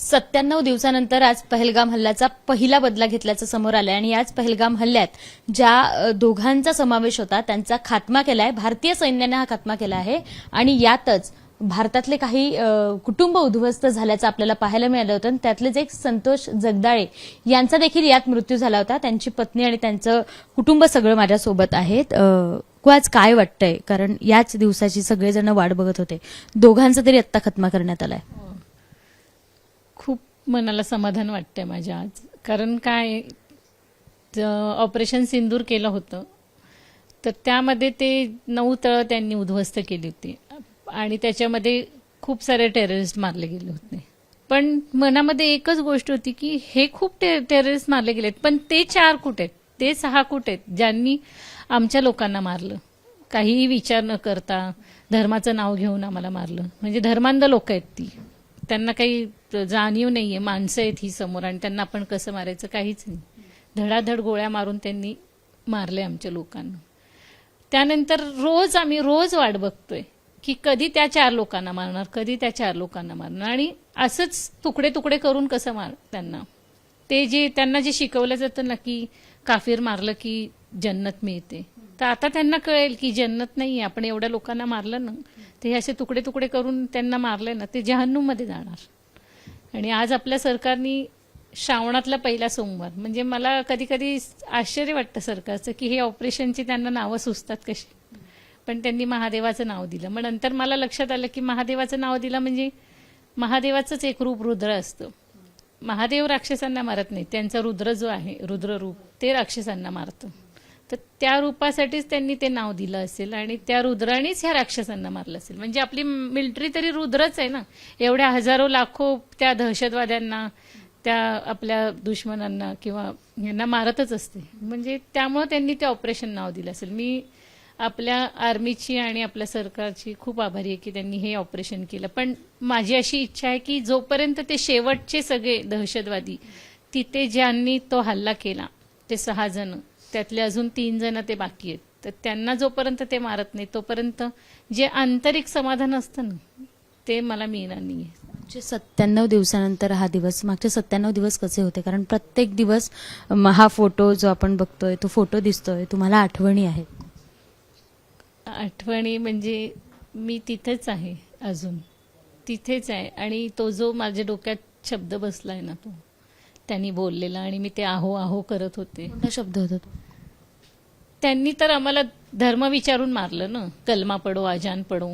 97 दिवसानंतर आज पहलगाम हल्ल्याचा पहिला बदला घेतल्याचं समोर आलंय आणि याच पहलगाम हल्ल्यात ज्या दोघांचा समावेश होता त्यांचा खात्मा केलाय. भारतीय सैन्याने हा खात्मा केला आहे आणि यातच भारतातले काही कुटुंब उद्ध्वस्त झाल्याचं आपल्याला पाहायला मिळालं होतं. त्यातलेच एक संतोष जगदाळे यांचा देखील यात मृत्यू झाला होता. त्यांची पत्नी आणि त्यांचं कुटुंब सगळं माझ्यासोबत आहेत. आज काय वाटतंय, कारण याच दिवसाची सगळेजण वाट बघत होते. दोघांचा तरी आत्ता खात्मा करण्यात आलाय. खूप मनाला समाधान वाटतंय माझ्या आज. कारण काय, ऑपरेशन सिंदूर केलं होतं तर त्यामध्ये ते 9 तळं त्यांनी उद्ध्वस्त केली होती आणि त्याच्यामध्ये खूप सारे टेररिस्ट मारले गेले होते. पण मनामध्ये एकच गोष्ट होती की हे खूप टेररिस्ट मारले गेलेत, पण ते 4 कुठे आहेत, ते 6 कुठे आहेत ज्यांनी आमच्या लोकांना मारलं, काहीही विचार न करता धर्माचं नाव घेऊन आम्हाला मारलं. म्हणजे धर्मांध लोक आहेत ती, त्यांना काही जाणीव नाहीये, माणसं आहेत ही समोर आणि त्यांना आपण कसं मारायचं काहीच नाही. धडाधड गोळ्या मारून त्यांनी मारले आमच्या लोकांना. त्यानंतर आम्ही रोज वाट बघतोय की कधी त्या 4 लोकांना मारणार, कधी त्या 4 लोकांना मारणार. आणि असंच तुकडे तुकडे करून कसं मार त्यांना, त्यांना जे शिकवलं जातं ना की काफिर मारलं की जन्नत मिळते, तर आता त्यांना कळेल की जन्नत नाही, आपण एवढ्या लोकांना मारलं ना, ते असे तुकडे तुकडे करून त्यांना मारले ना, ते जहन्नुममध्ये जाणार. आणि आज आपल्या सरकारने श्रावणातला पहिला सोमवार, म्हणजे मला कधी कधी आश्चर्य वाटतं सरकारचं की हे ऑपरेशनची त्यांना नावं सुचतात कशी, पण त्यांनी महादेवाचं नाव दिलं. मग नंतर मला लक्षात आलं की महादेवाचं नाव दिलं म्हणजे महादेवाचंच एक रूप रुद्र असतं. महादेव राक्षसांना मारत नाही, त्यांचा रुद्र जो आहे, रुद्र रूप, ते राक्षसांना मारतं. तर त्या रूपासाठीच त्यांनी ते नाव दिलं असेल आणि त्या रुद्रानेच ह्या राक्षसांना मारलं असेल. म्हणजे आपली मिलिटरी तरी रुद्रच आहे ना, एवढ्या हजारो लाखो त्या दहशतवाद्यांना, त्या आपल्या दुश्मनांना किंवा यांना मारतच असते. म्हणजे त्यामुळे त्यांनी ते ऑपरेशन नाव दिलं असेल. मी आपल्या आर्मीची आणि आपल्या सरकारची खूप आभारी आहे की त्यांनी हे ऑपरेशन केलं. पण माझी अशी इच्छा आहे की जोपर्यंत ते शेवटचे सगळे दहशतवादी तिथे ज्यांनी तो हल्ला केला, ते 6 जण, त्यातले अजून 3 जण ते बाकी आहेत, तर त्यांना जोपर्यंत ते मारत नाही तोपर्यंत जे आंतरिक समाधान असतं ना, ते मला मिळणार नाहीये. 97 दिवसानंतर हा दिवस, मागचे 97 दिवस कसे होते? कारण प्रत्येक दिवस हा फोटो जो आपण बघतोय, तो फोटो दिसतोय, तुम्हाला आठवणी आहेत? आठवणी म्हणजे मी तिथेच आहे, अजून तिथेच आहे. आणि तो जो माझ्या डोक्यात शब्द बसलाय ना, तो त्यांनी बोललेला, आणि मी ते आहो आहो करत होते. कोणता शब्द होता तो? त्यांनी तर आम्हाला धर्म विचारून मारलं ना, कलमा पडो, आजान पडो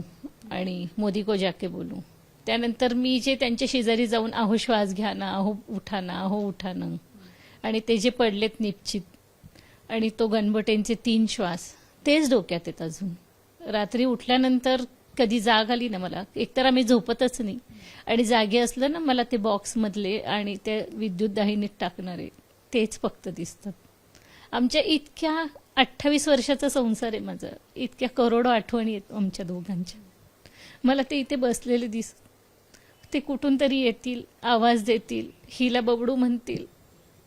आणि मोदी को जाके बोलू. त्यानंतर मी जे त्यांच्या शेजारी जाऊन आहो श्वास घ्या ना, आहो उठा ना, आहो उठा ना, आणि ते जे पडलेत निश्चित, आणि तो गणबटेंचे 3 श्वास, तेच डोक्यात येत अजून. रात्री उठल्यानंतर कधी जाग आली ना मला, एकतर आम्ही झोपतच नाही, आणि जागे असलं ना मला ते बॉक्समधले आणि ते विद्युत दाहिनीत टाकणारे तेच फक्त दिसतात. आमच्या इतक्या 28 वर्षाचा संसार आहे माझा, इतक्या करोडो आठवणी आहेत आमच्या दोघांच्या. मला ते इथे बसलेले ते कुठून तरी येतील, आवाज देतील, हिला बबडू म्हणतील,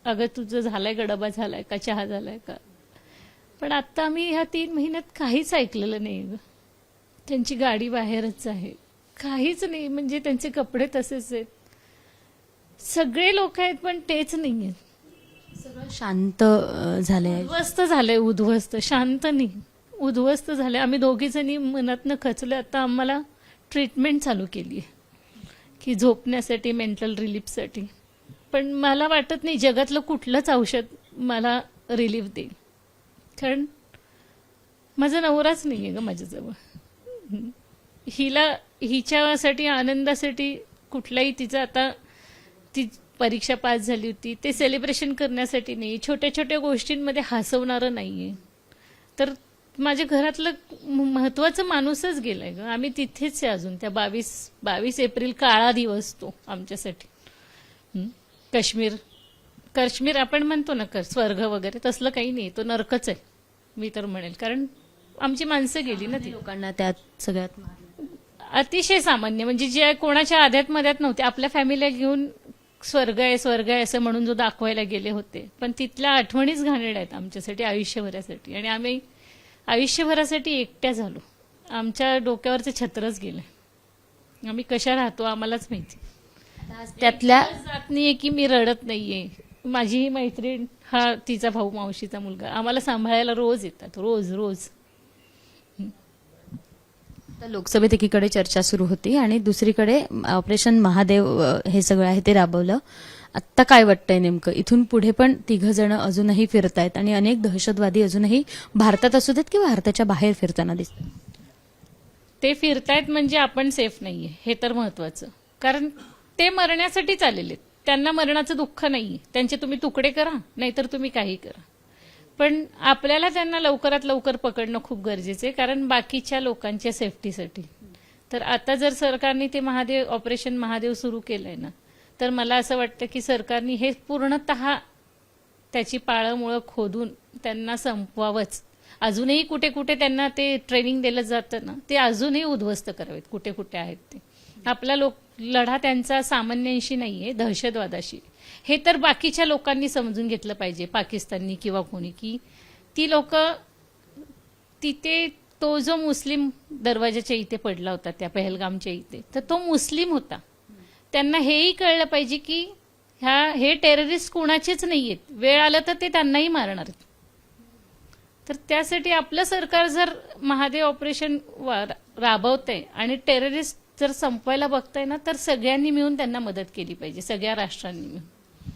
अगं तुझं झालंय का, डबा झालाय का, चहा झालाय का. पण आता आम्ही ह्या 3 महिन्यात काहीच ऐकलेलं नाही ग. त्यांची गाडी बाहेरच आहे, काहीच नाही. म्हणजे त्यांचे कपडे तसेच आहेत, सगळे लोक आहेत पण तेच नाही आहेत. सगळं शांत झालंय, उद्ध्वस्त झालंय, उद्ध्वस्त, शांत नाही, उद्ध्वस्त झालंय. आम्ही दोघी जणी मनातनं खचलोय. आता आम्हाला ट्रीटमेंट चालू केली आहे की झोपण्यासाठी, मेंटल रिलीफसाठी. पण मला वाटत नाही जगातलं कुठलंच औषध मला रिलीफ देईल, कारण माझा नवराच नाही आहे ग माझ्याजवळ. हिच्यासाठी, आनंदासाठी कुठलाही, तिचं आता ती परीक्षा पास झाली होती, ते सेलिब्रेशन करण्यासाठी नाही, छोट्या छोट्या गोष्टींमध्ये हसवणारं नाहीये. तर माझ्या घरातलं महत्वाचं माणूसच गेलाय ग. आम्ही तिथेच आहे अजून. त्या 22 एप्रिल काळा दिवस तो आमच्यासाठी. काश्मीर आपण म्हणतो ना स्वर्ग वगैरे, तसलं काही नाही, तो नरकच आहे मी तर म्हणेल. कारण आमची माणसं गेली ना, ती लोकांना त्यात सगळ्यात अतिशय सामान्य, म्हणजे जे कोणाच्या आध्यात मध्यात नव्हते, आपल्या फॅमिलीला घेऊन स्वर्ग आहे स्वर्ग आहे असं म्हणून जो दाखवायला गेले होते, पण तिथल्या आठवणीच घाणेरड्या आहेत आमच्यासाठी आयुष्यभरासाठी. आणि आम्ही आयुष्यभरासाठी एकट्या झालो, आमच्या डोक्यावरचं छत्रच गेलं. आम्ही कशा राहतो आम्हालाच माहिती. त्यातल्या जात नाहीये की मी रडत नाहीये. माझी ही मैत्रीण, हा तिचा भाऊ, मावशीचा मुलगा, आम्हाला सांभाळायला रोज येतात, रोज रोज. तर लोकसभेत एकीकडे चर्चा सुरू होती आणि दुसरीकडे ऑपरेशन महादेव हे सगळं आहे ते राबवलं. आत्ता काय वाटतंय नेमकं? इथून पुढे पण 3 जण अजूनही फिरतायत आणि अनेक दहशतवादी अजूनही भारतात असू देत किंवा भारताच्या बाहेर फिरताना दिसतात. ते फिरतायत म्हणजे आपण सेफ नाहीये, हे तर महत्वाचं. कारण ते मरण्यासाठीच आलेले, त्यांना मरणाचं दुःख नाहीये. त्यांचे तुम्ही तुकडे करा, नाहीतर तुम्ही काही करा, पण आपल्याला त्यांना लवकरात लवकर पकडणं खूप गरजेचं आहे, कारण बाकीच्या लोकांच्या सेफ्टीसाठी. तर आता जर सरकारने ते ऑपरेशन महादेव सुरू केलंय ना, तर मला असं वाटतं की सरकारने हे पूर्णतः त्याची पाळंमुळं खोदून त्यांना संपवावंच. अजूनही कुठे कुठे त्यांना ते ट्रेनिंग दिलं जातं ना, ते अजूनही उद्ध्वस्त करावेत कुठे कुठे आहेत ते. आपला लढा त्यांचा सामान्यांशी नाहीये, दहशतवादाशी. हे तर बाकीच्या लोकांनी समजून घेतलं पाहिजे, पाकिस्ताननी किंवा कोणी, की ती लोक तिथे, तो जो मुस्लिम दरवाजाच्या इथे पडला होता त्या पहलगामच्या इथे, तर तो मुस्लिम होता. त्यांना हेही कळलं पाहिजे की हे टेररिस्ट कोणाचेच नाहीयेत, वेळ आलं तर ते त्यांनाही मारणार. तर त्यासाठी आपलं सरकार जर महादेव ऑपरेशन राबवतंय आणि टेररिस्ट जर संपवायला बघताय ना, तर सगळ्यांनी मिळून त्यांना मदत केली पाहिजे, सगळ्या राष्ट्रांनी मिळून.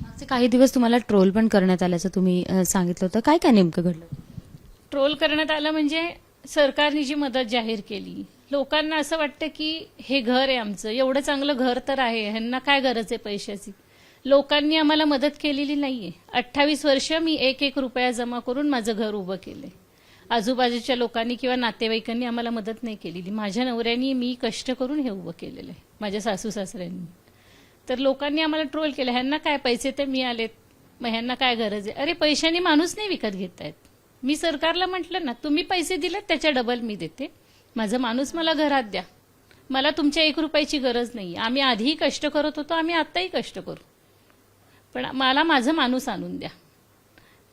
मागचे काही दिवस तुम्हाला ट्रोल पण करण्यात आल्याचं तुम्ही सांगितलं होतं. काय काय नेमकं घडलं? ट्रोल करण्यात आलं म्हणजे सरकारने जी मदत जाहीर केली, लोकांना असं वाटतं की हे घर आहे आमचं, एवढं चांगलं घर तर आहे, ह्यांना काय गरज आहे पैशाची. लोकांनी आम्हाला मदत केलेली नाहीये. 28 वर्ष मी 1-1 रुपया जमा करून माझं घर उभं केलंय. आजूबाजूच्या लोकांनी किंवा नातेवाईकांनी आम्हाला मदत नाही केलेली. माझ्या नवऱ्यानी मी कष्ट करून हे उभं केलेलं आहे, माझ्या सासू सासऱ्यांनी. तर लोकांनी आम्हाला ट्रोल केलं, ह्यांना काय पैसे तर मिळालेत, मग ह्यांना काय गरज आहे. अरे पैशाने माणूस नाही विकत घेतायत. मी सरकारला म्हटलं ना, तुम्ही पैसे दिलेत त्याच्या डबल मी देते, माझं माणूस मला घरात द्या, मला तुमच्या 1 रुपयाची गरज नाही. आम्ही आधीही कष्ट करत होतो, आम्ही आताही कष्ट करू, पण मला माझं माणूस आणून द्या.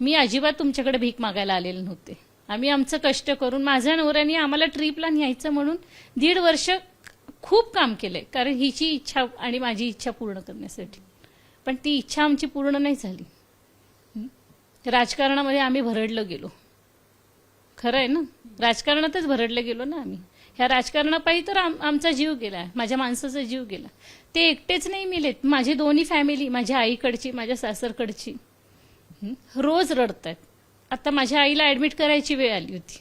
मी अजिबात तुमच्याकडे भीक मागायला आलेले नव्हते. आम्ही आमचं कष्ट करून, माझ्या नवऱ्याने आम्हाला ट्रिपला न्यायचं म्हणून 1.5 वर्ष खूप काम केलंय, कारण हिची इच्छा आणि माझी इच्छा पूर्ण करण्यासाठी. पण ती इच्छा आमची पूर्ण नाही झाली. राजकारणामध्ये आम्ही भरडलं गेलो. खरं आहे ना, राजकारणातच भरडलं गेलो ना आम्ही. ह्या राजकारणापायी तर आमचा जीव गेला, माझ्या माणसाचा जीव गेला. ते एकटेच नाही मिळेत, माझी दोन्ही फॅमिली, माझ्या आईकडची, माझ्या सासरकडची रोज रडतायत. आता माझ्या आईला ऍडमिट करायची वेळ आली होती,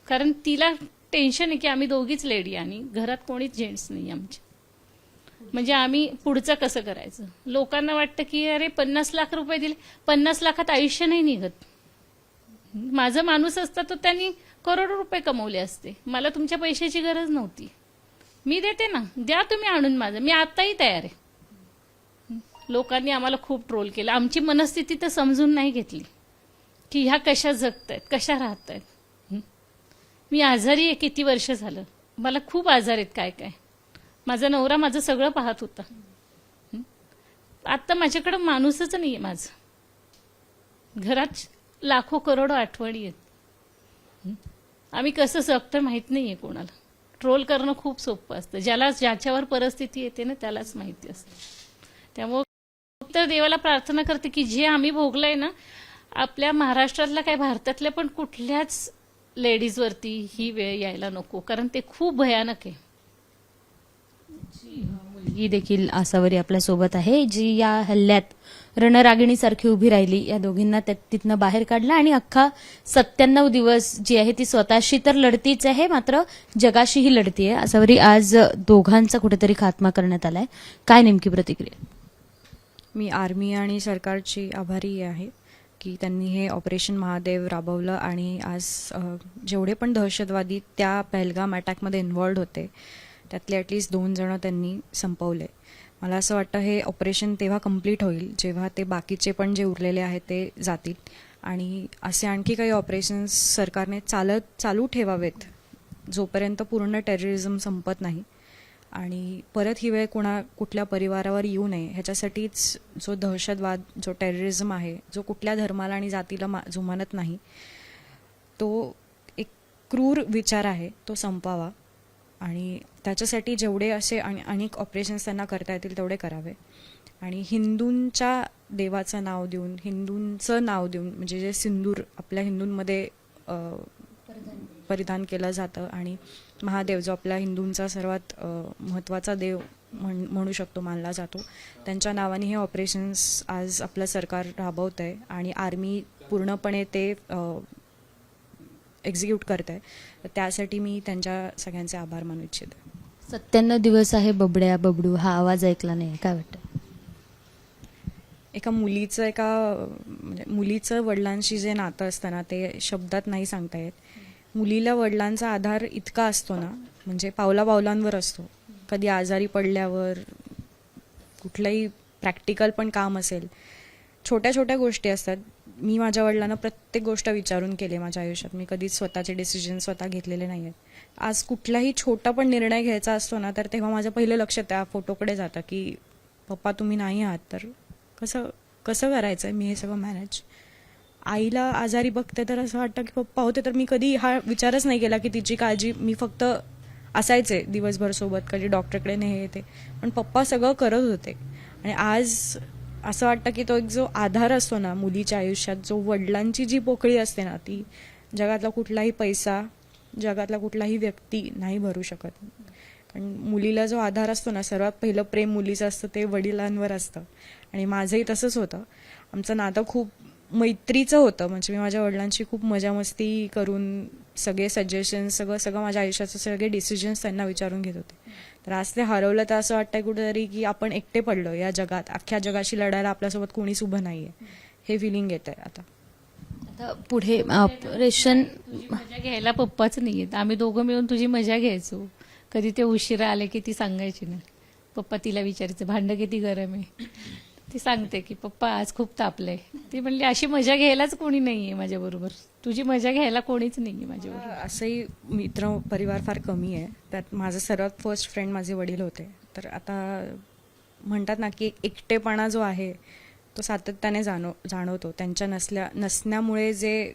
कारण तिला टेन्शन आहे की आम्ही दोघीच लेडी आणि घरात कोणीच जेंट्स नाही आमच्या. म्हणजे आम्ही पुढचं कसं करायचं. लोकांना वाटतं की अरे 50 लाख रुपये दिले, 50 लाखात आयुष्य नाही निघत. माझं माणूस असता तर त्यांनी करोडो रुपये कमवले असते. मला तुमच्या पैशाची गरज नव्हती. मी देते ना, द्या तुम्ही आणून माझं, मी आताही तयार आहे. लोकांनी आम्हाला खूप ट्रोल केलं. आमची मनस्थिती तर समजून नाही घेतली की ह्या कशा जगतायत, कशा राहतायत. मी आजारी आहे, किती वर्ष झालं, मला खूप आजार आहेत काय काय. माझा नवरा माझं सगळं पाहत होता. आता माझ्याकडे माणूसच नाहीये. माझं घरात लाखो करोडो आठवणी आहेत. आम्ही कसं जगतं माहित नाहीये कोणाला. ट्रोल करणं खूप सोपं असतं, ज्याच्यावर परिस्थिती येते ना त्यालाच माहिती असतं. त्यामुळे तर देवाला प्रार्थना करते की जे आम्ही भोगलंय ना, आपल्या महाराष्ट्रातल्या काय भारतातल्या पण कुठल्याच लेडीजवरती ही वेळ यायला नको, कारण ते खूप भयानक आहे. मुलगी देखील आसावरी आपल्या सोबत आहे, जी या हल्ल्यात रणरागिणीसारखी उभी राहिली. या दोघींना तिथनं बाहेर काढलं आणि अख्खा 97 दिवस जी आहे ती स्वतःशी तर लढतीच आहे, मात्र जगाशीही लढतीये. आसावरी, आज दोघांचा कुठेतरी खात्मा करण्यात आलाय, काय नेमकी प्रतिक्रिया? मी आर्मी आणि सरकारची आभारी आहे की त्यांनी हे ऑपरेशन महादेव राबवलं आणि आज जेवढे पण दहशतवादी त्या पहलगाम अटॅकमध्ये इन्व्हॉल्ड होते त्यातले ॲटलिस्ट 2 जण त्यांनी संपवले. मला असं वाटतं हे ऑपरेशन तेव्हा कंप्लीट होईल जेव्हा ते बाकीचे पण जे उरलेले आहेत ते जातील आणि असे आणखी काही ऑपरेशन्स सरकारने चालू ठेवावेत जोपर्यंत पूर्ण टेररिझम संपत नाही. आणि परत ही वेळ कुठल्या परिवारावर येऊ नये ह्याच्यासाठीच जो दहशतवाद, जो टेररिझम आहे, जो कुठल्या धर्माला आणि जातीला जुमानत नाही, तो एक क्रूर विचार आहे, तो संपावा. आणि त्याच्यासाठी जेवढे असे अनेक ऑपरेशन्स त्यांना करता येतील तेवढे करावे. आणि हिंदूंच्या देवाचं नाव देऊन, हिंदूंचं नाव देऊन, म्हणजे जे सिंदूर आपल्या हिंदूंमध्ये परिधान केलं जातं आणि महादेव जो आपल्या हिंदूंचा सर्वात महत्त्वाचा देव म्हणू शकतो, मानला जातो, त्यांच्या नावाने हे ऑपरेशन्स आज आपलं सरकार राबवत आहे आणि आर्मी पूर्णपणे ते एक्झिक्यूट करत आहे. तर त्यासाठी मी त्यांच्या सगळ्यांचे आभार मानू इच्छिते. 97 दिवस आहे बबड्या बबडू हा आवाज ऐकला नाही, काय वाटतं? म्हणजे मुलीचं वडिलांशी जे नातं असतं ना, ते शब्दात नाही सांगता येत. मुलीला वडिलांचा आधार इतका असतो ना, म्हणजे पावलापावलांवर असतो. कधी आजारी पडल्यावर, कुठलंही प्रॅक्टिकल पण काम असेल, छोट्या छोट्या गोष्टी असतात. मी माझ्या वडिलांना प्रत्येक गोष्ट विचारून केली माझ्या आयुष्यात. मी कधीच स्वतःचे डिसिजन स्वतः घेतलेले नाही आहेत. आज कुठलाही छोटा पण निर्णय घ्यायचा असतो ना, तर तेव्हा माझं पहिलं लक्ष त्या फोटोकडे जातं की पप्पा तुम्ही नाही आहात तर कसं करायचं आहे मी हे सगळं मॅनेज. आईला आजारी बघते तर असं वाटतं की पप्पा होते तर मी कधी हा विचारच नाही केला की तिची काळजी, मी फक्त असायचे दिवसभर सोबत, कधी डॉक्टरकडे नाही येते, पण पप्पा सगळं करत होते. आणि आज असं वाटतं की तो एक जो आधार असतो ना मुलीच्या आयुष्यात, जो वडिलांची जी पोकळी असते ना, ती जगातला कुठलाही पैसा, जगातला कुठलाही व्यक्ती नाही भरू शकत. कारण मुलीला जो आधार असतो ना, सर्वात पहिलं प्रेम मुलीचं असतं ते वडिलांवर असतं. आणि माझंही तसंच होतं. आमचं नातं खूप मैत्रीचं होतं. म्हणजे मी माझ्या वडिलांची खूप मजा मस्ती करून सगळे सजेशन्स, सगळं माझ्या आयुष्याचं सगळे डिसिजन्स त्यांना विचारून घेत होते. तर आज ते हरवलं तर असं वाटतंय कुठेतरी की आपण एकटे पडलो या जगात. अख्ख्या जगाशी लढायला आपल्यासोबत कोणीच उभं नाहीये, हे फिलिंग येत आहे आता. आता पुढे ऑपरेशन तुझी मजा घ्यायला पप्पाच नाहीयेत. आम्ही दोघं मिळून तुझी मजा घ्यायचो. कधी ते उशिरा आले की ती सांगायची ना, पप्पा तिला विचारायचं भांडं किती गरम आहे, ती सांगते की पप्पा आज खूप तापलंय. ती म्हणली अशी मजा घ्यायलाच कोणी नाहीये माझ्याबरोबर, तुझी मजा घ्यायला कोणीच नाहीये माझ्याबरोबर. असंही मित्र परिवार फार कमी आहे. त्यात माझं सर्वात फर्स्ट फ्रेंड माझे वडील होते. तर आता म्हणतात ना की एकटेपणा जो आहे तो सातत्याने जाणवतो. त्यांच्या नसण्यामुळे जे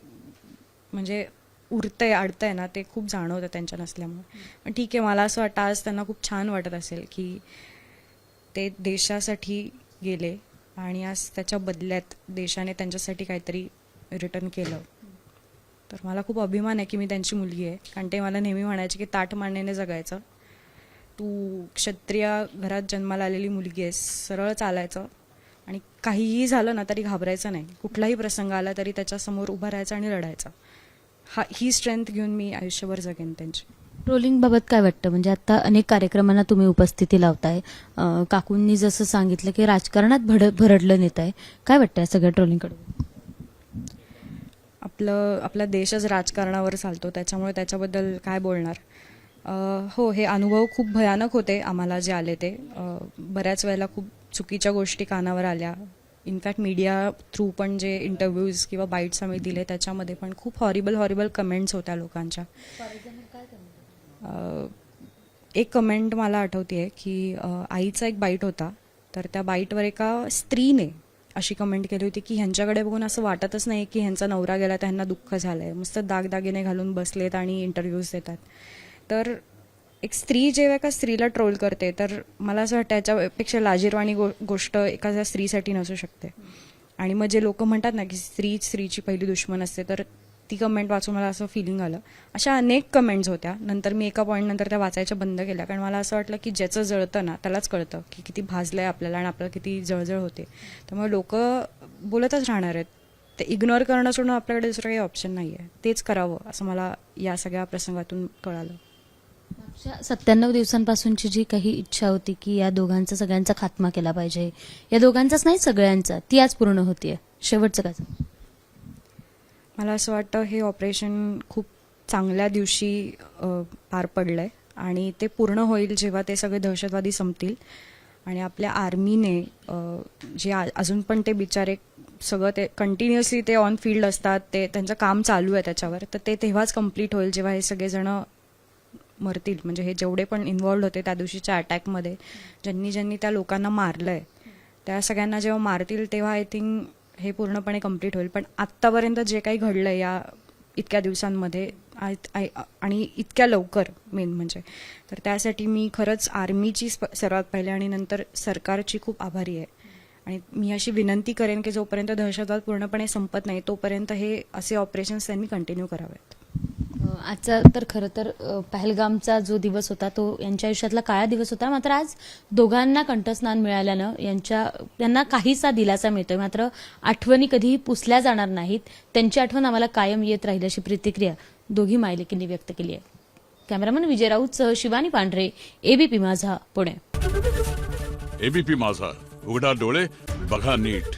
म्हणजे उरतंय अडतंय ना, ते खूप जाणवतं त्यांच्या नसल्यामुळे. पण ठीक आहे, मला असं वाटतं आज त्यांना खूप छान वाटत असेल की ते देशासाठी गेले आणि आज त्याच्या बदल्यात देशाने त्यांच्यासाठी काहीतरी रिटर्न केलं. तर मला खूप अभिमान आहे की मी त्यांची मुलगी आहे. कारण ते मला नेहमी म्हणायचे की ताठ मानेने जगायचं, तू क्षत्रिय घरात जन्माला आलेली मुलगी आहेस, सरळ चालायचं आणि काहीही झालं ना तरी घाबरायचं नाही. कुठलाही प्रसंग आला तरी त्याच्यासमोर उभं राहायचं आणि लढायचं. ही स्ट्रेंथ घेऊन मी आयुष्यभर जगेन त्यांची. ट्रोलिंग बाबत काय वाटतं? म्हणजे आता अनेक कार्यक्रमांना तुम्ही उपस्थिती लावताय. काकूंनी जसं सांगितलं की राजकारणात भरडलं नेत आहे, काय वाटतं या सगळ्या ट्रोलिंगकडे? आपला देशच राजकारणावर चालतो, त्याच्यामुळे त्याच्याबद्दल काय बोलणार. हो, हे अनुभव खूप भयानक होते आम्हाला जे आले ते. बऱ्याच वेळेला खूप चुकीच्या गोष्टी कानावर आल्या. इनफॅक्ट मीडिया थ्रू पण जे इंटरव्ह्यूज किंवा बाईट्स आम्ही दिले त्याच्यामध्ये पण खूप हॉरिबल कमेंट्स होत्या लोकांच्या. एक कमेंट मला आठवते की आईचा एक बाईट होता, तर त्या बाईटवर एका स्त्रीने अशी कमेंट केली होती की ह्यांच्याकडे बघून असं वाटतच नाही की ह्यांचा नवरा गेला तर ह्यांना दुःख झालंय, मस्त दागदागिने घालून बसलेत आणि इंटरव्ह्यूज देतात. तर एक स्त्री जेव्हा एका स्त्रीला ट्रोल करते तर मला असं वाटतं याच्यापेक्षा लाजिरवाणी गोष्ट एखाद्या स्त्रीसाठी नसू शकते. आणि मग जे लोक म्हणतात ना की स्त्रीची पहिली दुश्मन असते, तर ती कमेंट वाचून मला असं फिलिंग आलं. अशा अनेक कमेंट्स होत्या. नंतर मी एका पॉईंट नंतर त्या वाचायच्या बंद केल्या, कारण मला असं वाटलं की ज्याचं जळतं ना त्यालाच कळतं की किती भाजलंय आपल्याला आणि आपल्याला किती जळजळ होते. त्यामुळे लोक बोलतच राहणार आहेत. ते इग्नोर करणं सोडून आपल्याकडे दुसरं काही ऑप्शन नाही आहे. तेच करावं असं मला या सगळ्या प्रसंगातून कळालं. 97 दिवसांपासूनची जी काही इच्छा होती की या दोघांचा सगळ्यांचा खात्मा केला पाहिजे, या दोघांचाच नाही सगळ्यांचा, ती आज पूर्ण होतीये. शेवटचं काय? मला असं वाटतं हे ऑपरेशन खूप चांगल्या दिवशी पार पडलंय आणि ते पूर्ण होईल जेव्हा ते सगळे दहशतवादी संपतील आणि आपल्या आर्मीने जे अजून पण ते बिचारे सगळं ते कंटिन्युअसली ते ऑन फील्ड असतात, ते त्यांचं काम चालू आहे त्याच्यावर, तर ते तेव्हाच कम्प्लीट होईल जेव्हा हे सगळेजण मरतील. म्हणजे हे जेवढे पण इन्व्हॉल्ड होते त्या दिवशीच्या अटॅकमध्ये, ज्यांनी त्या लोकांना मारलंय, त्या सगळ्यांना जेव्हा मारतील तेव्हा आय थिंक हे पूर्णपणे कम्प्लीट होईल. पण आत्तापर्यंत जे काही घडलंय या इतक्या दिवसांमध्ये आणि इतक्या लवकर मेन म्हणजे, तर त्यासाठी मी खरंच आर्मीची सर्वात पहिले आणि नंतर सरकारची खूप आभारी आहे. आणि मी अशी विनंती करेन की जोपर्यंत दहशतवाद पूर्णपणे संपत नाही तोपर्यंत हे असे ऑपरेशन्स त्यांनी कंटिन्यू करावेत. आजचा तर खरं तर पहलगामचा जो दिवस होता तो यांच्या आयुष्यातला काळा दिवस होता. मात्र आज दोघांना कंठस्नान मिळाल्यानं त्यांना काहीसा दिलासा मिळतोय. मात्र आठवणी कधीही पुसल्या जाणार नाहीत. त्यांची आठवण आम्हाला कायम येत राहील अशी प्रतिक्रिया दोघी मायलेकींनी व्यक्त केली आहे. कॅमेरामन विजय राऊतसह शिवानी पांढरे, एबीपी माझा, पुणे. एबीपी माझा, उघडा डोळे बघा नीट.